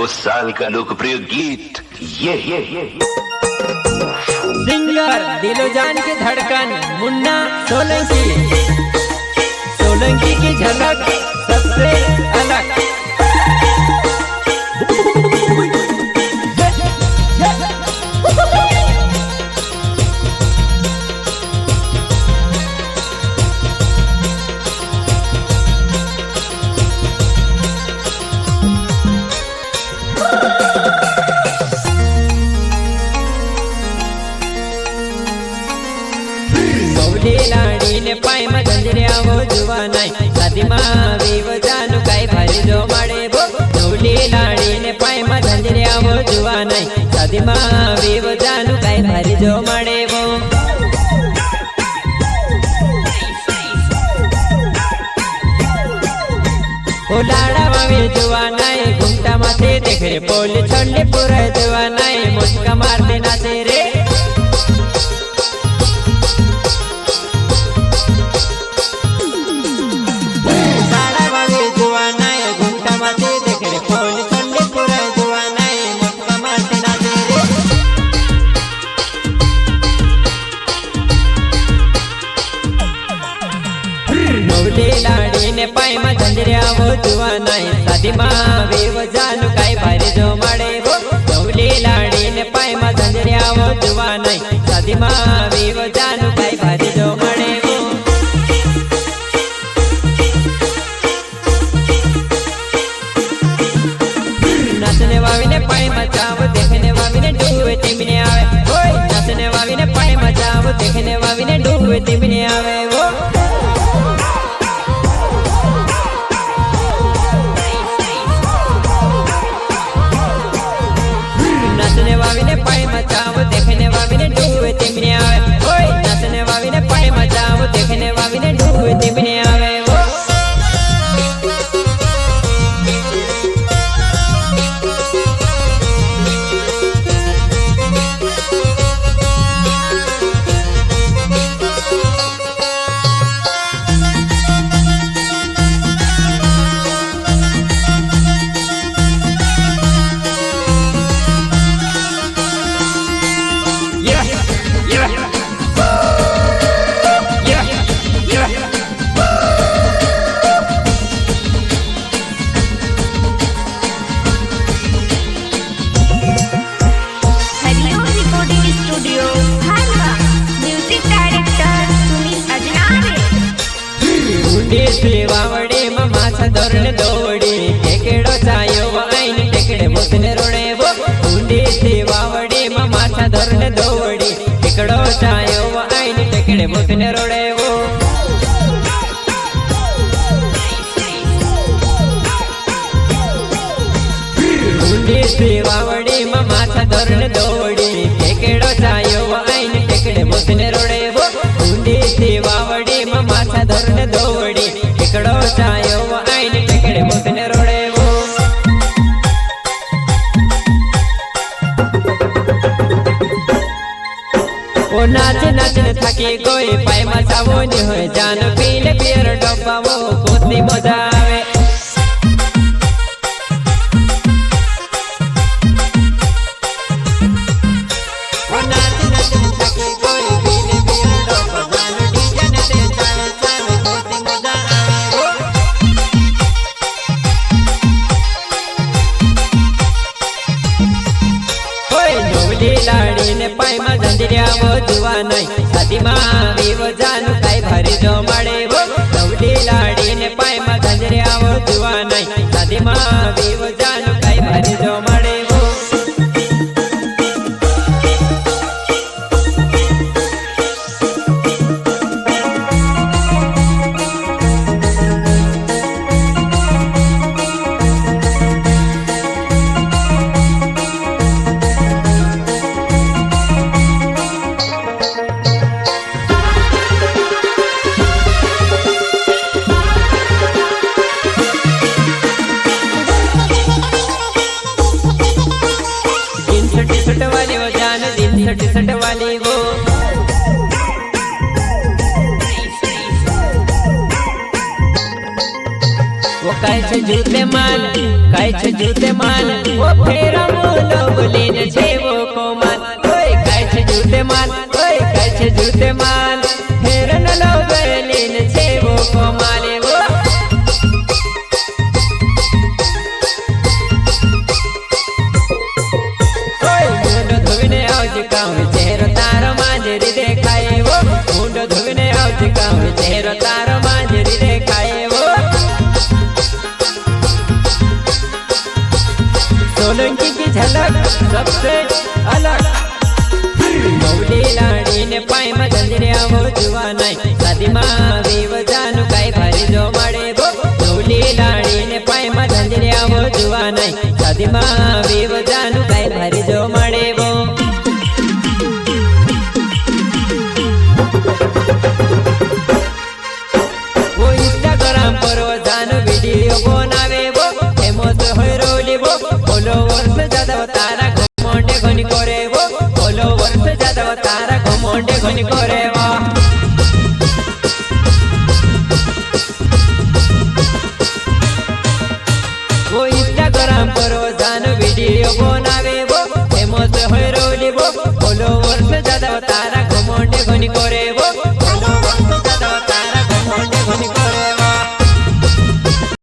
उस साल का लोकप्रिय गीत ये। सिंगर दिलोजान की धड़कन मुन्ना सोलंकी। सोलंकी की झलक सबसे अलग। लाड़ी ने पाई में गंजरिया वो जुआ नहीं शादी माँ वीव जानू काई भारी जो मारे वो नौली लाड़ी ने पाई में गंजरिया वो जुआ नहीं शादी माँ वीव जानू काई भारी जो मारे वो लाड़ा मावी जुआ नहीं घूमता माथे देख रे पोल छोड़ले पूरा जुआ नहीं मुझका मार देना तेरे लाड़ी ने पाई में झंझरिया वो जुआ नहीं शादी माँ वीव जानू काई भारी जो मारे वो नौली लाड़ी ने पाई में झंझरिया वो जुआ नहीं शादी माँ वीव जानू काई भारी जो मारे वो नाचने वाली ने पाई मचाव देखने वाली ने डूबे तिमने आवे ओए नाचने वाली ने पाई मचाव देखने वाली ने डूबे तिमने आवे वो नाचने वाली ने पाई मचाव देखने वाली ने डूबे तिमने आवे ओए नाचने वाली ने पाई मचाव देखने वाली ने डूबे तिमने आवे वो सेवावड़े माछा धोरण दौड़ी टेकेड़ो चायो आईन टेकड़े मोतने रोड़े वो ऊंडी सेवावड़े माछा धोरण दौड़ी टेकड़ो चायो आईन टेकड़े मोतने रोड़े वो ऊंडी सेवावड़े माछा धोरण दौड़ी टेकेड़ो चायो आईन टेकड़े मोतने रोड़े वो ऊंडी सेवावड़े माछा धोरण दौड़ी टेकड़ो चायो आईन टेकड़े मोतने रोड़े वो ओ नाच नाचने थकी कोई पाई मचावो नहीं हो जान पीले पियर डब्बा वो कोती मजा आवे लाड़ी ने पाई में झंझरिया वो जुआ नहीं शादी माँ वीव जानू काई भारी जो मारे वो नौली लाड़ी ने पाई में झंझरिया वो जुआ नहीं शादी माँ वीव जानू काई भारी जो मारे वो माल काय छे जूते माल ओ फेरा मोलो बोलीने छे वो कोमाल ओय काय छे जूते माल ओय काय छे जूते माल फेरा न लो बोलीने छे वो कोमाल वो ओय मुंडो धोईने आवजे काम चेहरो तारो मांजरी देखाय वो मुंडो धोईने आवजे काम चेहरो तारो मांजरी देखाय वो सोलंकी की झलक सबसे अलग मौली लाड़ी ने पाय में धंधरिया वो जुआ नहीं शादी मां वीव जानू काय भारी जो मड़े वो मौली लाड़ी ने पाय में धंधरिया वो जुआ नहीं शादी मां वीव जानू काय भारी जो मड़े वो इंस्टाग्राम पर वो जानू वीडियो बनावे वो फेमस होय रोली वो फॉलोवर्स ज्यादा तारा घमंडे घनी करे वो फॉलोवर्स ज्यादा तारा घमंडे घनी करे वो वो इंस्टाग्राम पर वो जानू वीडियो बनावे वो फेमस होय रोली वो फॉलोवर्स ज्यादा तारा घमंडे घनी करे